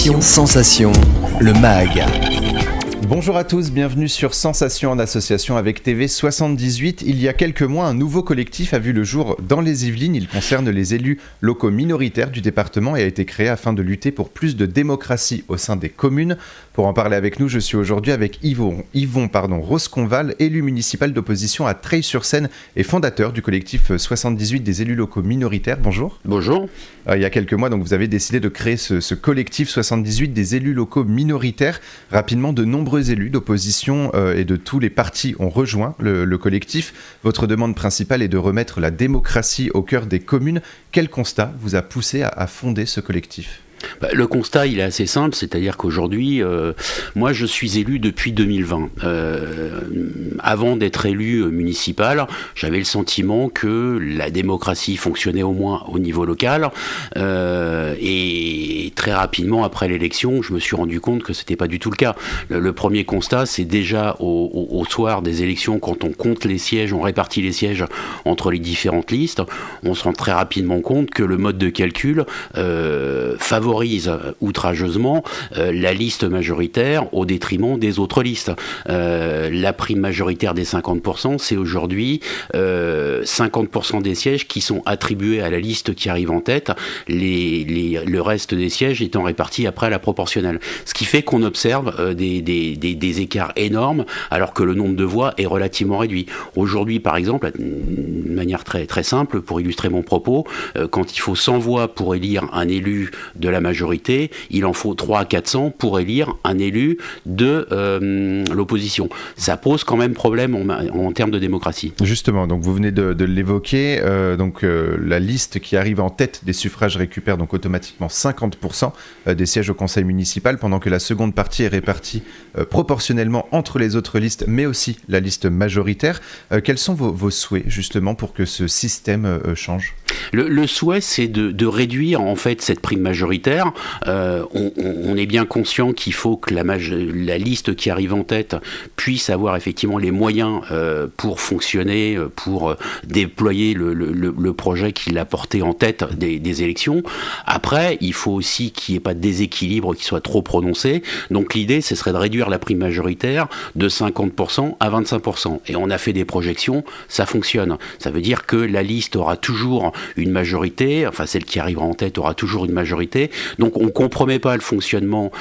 Sensation, le MAG. Bonjour à tous, bienvenue sur Sensation en association avec TV78. Il y a quelques mois, un nouveau collectif a vu le jour dans les Yvelines. Il concerne les élus locaux minoritaires du département et a été créé afin de lutter pour plus de démocratie au sein des communes. Pour en parler avec nous, je suis aujourd'hui avec Yvon Rosconval, élu municipal d'opposition à Treilles-sur-Seine et fondateur du collectif 78 des élus locaux minoritaires. Bonjour. Bonjour. Il y a quelques mois, donc, vous avez décidé de créer ce collectif 78 des élus locaux minoritaires. Rapidement, de nombreux élus d'opposition et de tous les partis ont rejoint le collectif. Votre demande principale est de remettre la démocratie au cœur des communes. Quel constat vous a poussé à fonder ce collectif ? Le constat, il est assez simple, c'est-à-dire qu'aujourd'hui, moi je suis élu depuis 2020. Avant d'être élu municipal, j'avais le sentiment que la démocratie fonctionnait au moins au niveau local. Et très rapidement, après l'élection, je me suis rendu compte que c'était pas du tout le cas. Le premier constat, c'est déjà au soir des élections, quand on compte les sièges, on répartit les sièges entre les différentes listes, on se rend très rapidement compte que le mode de calcul favorise outrageusement la liste majoritaire au détriment des autres listes. La prime majoritaire des 50%, c'est aujourd'hui 50% des sièges qui sont attribués à la liste qui arrive en tête, le reste des sièges étant répartis après à la proportionnelle. Ce qui fait qu'on observe des écarts énormes alors que le nombre de voix est relativement réduit. Aujourd'hui, par exemple, de manière très, très simple, pour illustrer mon propos, quand il faut 100 voix pour élire un élu de la majorité, il en faut 300 à 400 pour élire un élu de l'opposition. Ça pose quand même problème en termes de démocratie. Justement, donc vous venez de l'évoquer, la liste qui arrive en tête des suffrages récupère donc automatiquement 50% des sièges au conseil municipal, pendant que la seconde partie est répartie proportionnellement entre les autres listes, mais aussi la liste majoritaire. Quels sont vos souhaits justement pour que ce système change ? Le souhait, c'est de réduire en fait cette prime majoritaire. On est bien conscient qu'il faut que la liste qui arrive en tête puisse avoir effectivement les moyens pour fonctionner, pour déployer le projet qu'il a porté en tête des élections. Après, il faut aussi qu'il n'y ait pas de déséquilibre qui soit trop prononcé. Donc l'idée, ce serait de réduire la prime majoritaire de 50% à 25%. Et on a fait des projections, ça fonctionne. Ça veut dire que la liste aura toujours une majorité, enfin celle qui arrivera en tête aura toujours une majorité, donc on ne compromet pas le fonctionnement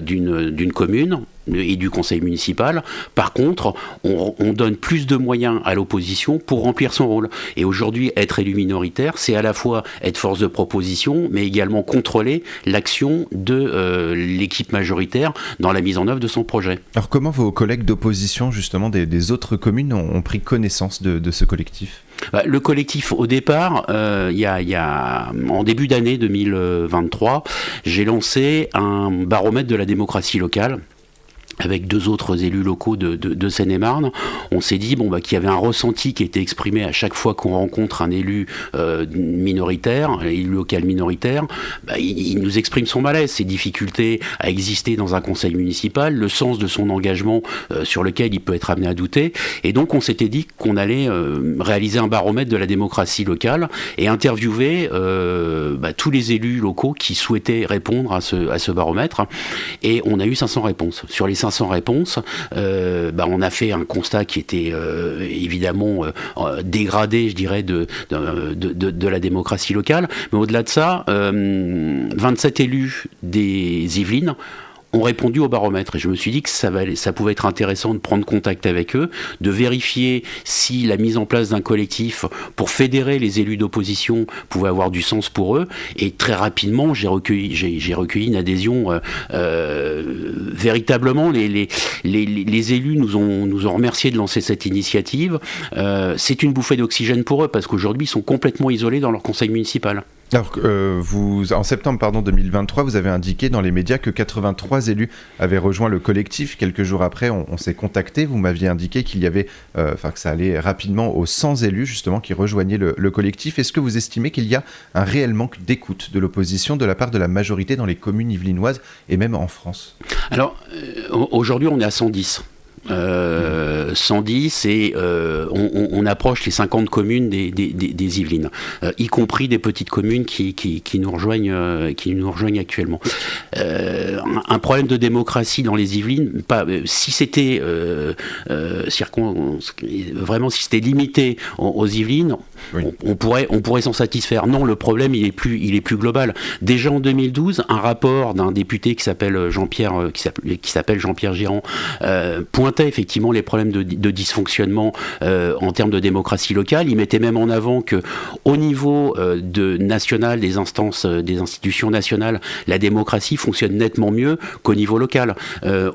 d'une commune et du conseil municipal. Par contre, on donne plus de moyens à l'opposition pour remplir son rôle. Et aujourd'hui, être élu minoritaire, c'est à la fois être force de proposition, mais également contrôler l'action de l'équipe majoritaire dans la mise en œuvre de son projet. Alors comment vos collègues d'opposition, justement, des autres communes ont pris connaissance de ce collectif ? Le collectif, au départ, en début d'année 2023, j'ai lancé un baromètre de la démocratie locale avec deux autres élus locaux de Seine-et-Marne. On s'est dit qu'il y avait un ressenti qui était exprimé à chaque fois qu'on rencontre un élu minoritaire, un élu local minoritaire. Il nous exprime son malaise, ses difficultés à exister dans un conseil municipal, le sens de son engagement sur lequel il peut être amené à douter. Et donc on s'était dit qu'on allait réaliser un baromètre de la démocratie locale et interviewer tous les élus locaux qui souhaitaient répondre à ce baromètre. Et on a eu 500 réponses. Sur les 500 réponses, on a fait un constat qui était évidemment dégradé, je dirais, de la démocratie locale. Mais au-delà de ça, 27 élus des Yvelines ont répondu au baromètre. Et je me suis dit que ça pouvait être intéressant de prendre contact avec eux, de vérifier si la mise en place d'un collectif pour fédérer les élus d'opposition pouvait avoir du sens pour eux. Et très rapidement, j'ai recueilli une adhésion véritablement. Les élus nous ont remercié de lancer cette initiative. C'est une bouffée d'oxygène pour eux, parce qu'aujourd'hui, ils sont complètement isolés dans leur conseil municipal. Alors, en septembre 2023, vous avez indiqué dans les médias que 83 élus avaient rejoint le collectif. Quelques jours après, on s'est contacté. Vous m'aviez indiqué qu'il y avait, que ça allait rapidement aux 100 élus justement qui rejoignaient le collectif. Est-ce que vous estimez qu'il y a un réel manque d'écoute de l'opposition de la part de la majorité dans les communes yvelinoises et même en France ? Alors, aujourd'hui, on est à 110. 110 et on approche les 50 communes des Yvelines, y compris des petites communes qui nous rejoignent actuellement. Un problème de démocratie dans les Yvelines, si c'était vraiment si c'était limité aux Yvelines, oui. on pourrait s'en satisfaire. Non, le problème il est plus global. Déjà en 2012, un rapport d'un député qui s'appelle Jean-Pierre Girand pointait effectivement les problèmes de dysfonctionnement en termes de démocratie locale. Il mettait même en avant que au niveau national des institutions nationales, la démocratie fonctionne nettement mieux qu'au niveau local.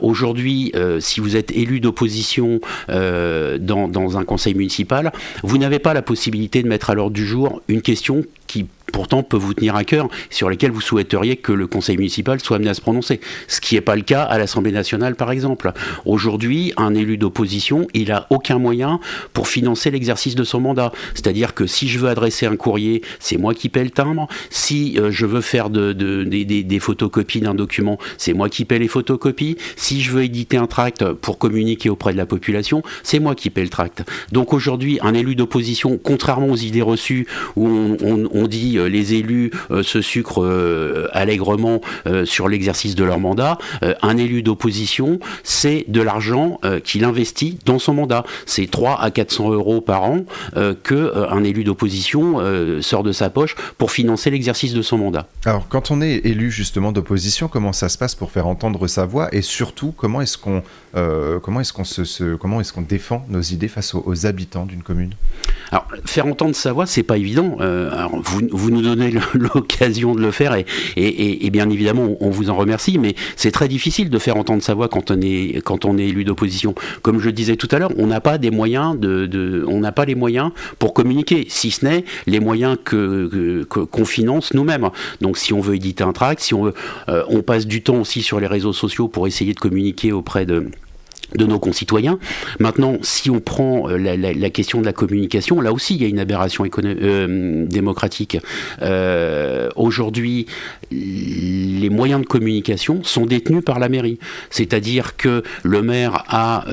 Aujourd'hui, si vous êtes élu d'opposition dans un conseil municipal, vous n'avez pas la possibilité de mettre à l'ordre du jour une question qui pourtant peut vous tenir à cœur, sur lesquels vous souhaiteriez que le conseil municipal soit amené à se prononcer. Ce qui n'est pas le cas à l'Assemblée nationale, par exemple. Aujourd'hui, un élu d'opposition, il n'a aucun moyen pour financer l'exercice de son mandat. C'est-à-dire que si je veux adresser un courrier, c'est moi qui paie le timbre. Si je veux faire des photocopies d'un document, c'est moi qui paie les photocopies. Si je veux éditer un tract pour communiquer auprès de la population, c'est moi qui paie le tract. Donc aujourd'hui, un élu d'opposition, contrairement aux idées reçues où on dit les élus se sucrent allègrement sur l'exercice de leur mandat, un élu d'opposition, c'est de l'argent qu'il investit dans son mandat. C'est 300 à 400 euros par an qu'un élu d'opposition sort de sa poche pour financer l'exercice de son mandat. Alors, quand on est élu justement d'opposition, comment ça se passe pour faire entendre sa voix et surtout, comment est-ce qu'on défend nos idées face aux habitants d'une commune ? Alors, faire entendre sa voix, c'est pas évident. Alors, vous nous donnez l'occasion de le faire et bien évidemment, on vous en remercie, mais c'est très difficile de faire entendre sa voix quand on est élu d'opposition. Comme je disais tout à l'heure, on n'a pas des moyens on n'a pas les moyens pour communiquer, si ce n'est les moyens qu'on finance nous-mêmes. Donc, si on veut éditer un tract, si on passe du temps aussi sur les réseaux sociaux pour essayer de communiquer auprès de nos concitoyens. Maintenant, si on prend la question de la communication, là aussi il y a une aberration démocratique. Aujourd'hui, les moyens de communication sont détenus par la mairie. C'est-à-dire que le maire a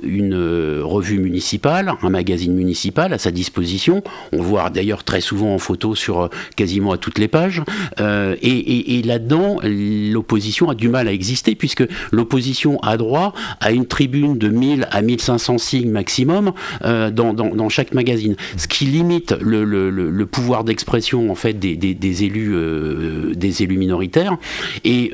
une revue municipale, un magazine municipal à sa disposition. On voit d'ailleurs très souvent en photo sur quasiment à toutes les pages. Et là-dedans, l'opposition a du mal à exister puisque l'opposition a droit à une tribune de 1000 à 1500 signes maximum dans chaque magazine. Ce qui limite le pouvoir d'expression en fait des élus minoritaires. Et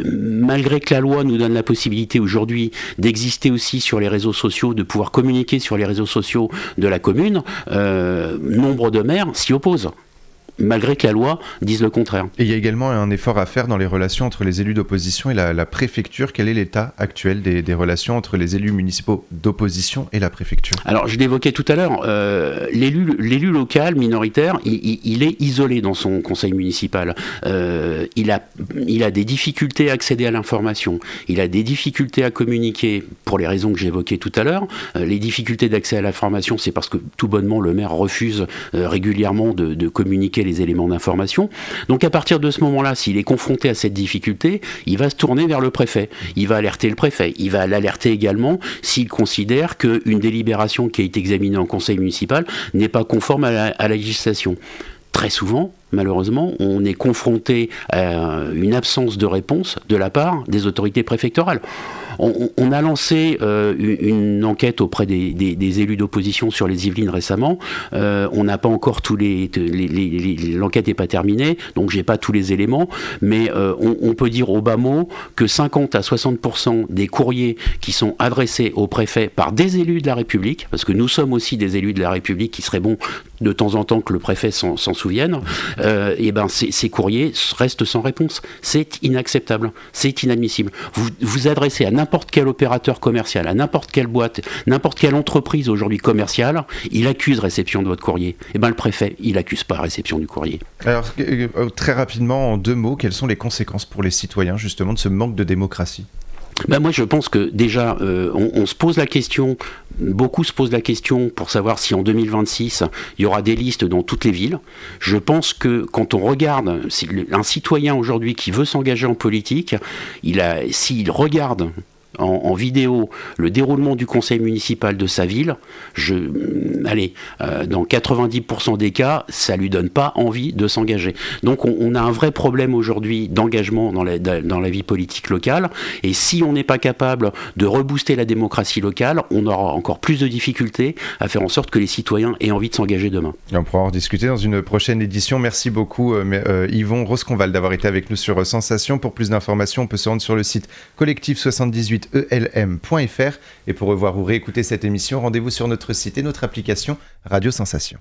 malgré que la loi nous donne la possibilité aujourd'hui d'exister aussi sur les réseaux sociaux, de pouvoir communiquer sur les réseaux sociaux de la commune, nombre de maires s'y opposent, malgré que la loi dise le contraire. Et il y a également un effort à faire dans les relations entre les élus d'opposition et la préfecture. Quel est l'état actuel des relations entre les élus municipaux d'opposition et la préfecture ? Alors, je l'évoquais tout à l'heure, l'élu local minoritaire, il est isolé dans son conseil municipal. Il a des difficultés à accéder à l'information, il a des difficultés à communiquer pour les raisons que j'évoquais tout à l'heure. Les difficultés d'accès à l'information, c'est parce que tout bonnement le maire refuse régulièrement de communiquer les éléments d'information. Donc à partir de ce moment-là, s'il est confronté à cette difficulté, il va se tourner vers le préfet. Il va alerter le préfet. Il va l'alerter également s'il considère qu'une délibération qui a été examinée en conseil municipal n'est pas conforme à la législation. Très souvent, malheureusement, on est confronté à une absence de réponse de la part des autorités préfectorales. On a lancé une enquête auprès des élus d'opposition sur les Yvelines récemment. On n'a pas encore l'enquête n'est pas terminée, donc j'ai pas tous les éléments, mais on peut dire au bas mot que 50 à 60% des courriers qui sont adressés au préfet par des élus de la République, parce que nous sommes aussi des élus de la République, qui serait bon de temps en temps que le préfet s'en souvienne, et ben ces courriers restent sans réponse. C'est inacceptable, c'est inadmissible. Vous adressez à n'importe quel opérateur commercial, à n'importe quelle boîte, n'importe quelle entreprise aujourd'hui commerciale, il accuse réception de votre courrier. Et ben le préfet, il accuse pas réception du courrier. Alors très rapidement, en 2 mots, quelles sont les conséquences pour les citoyens justement de ce manque de démocratie ? Ben moi je pense que déjà on se pose la question, beaucoup se posent la question pour savoir si en 2026 il y aura des listes dans toutes les villes. Je pense que quand on regarde un citoyen aujourd'hui qui veut s'engager en politique, s'il regarde en vidéo le déroulement du conseil municipal de sa ville, dans 90% des cas, ça lui donne pas envie de s'engager. Donc on a un vrai problème aujourd'hui d'engagement dans la vie politique locale, et si on n'est pas capable de rebooster la démocratie locale, on aura encore plus de difficultés à faire en sorte que les citoyens aient envie de s'engager demain. Et on pourra en discuter dans une prochaine édition. Merci beaucoup Yvon Rosconval d'avoir été avec nous sur Sensation. Pour plus d'informations, on peut se rendre sur le site collectif78elm.fr, et pour revoir ou réécouter cette émission, rendez-vous sur notre site et notre application Radio Sensation.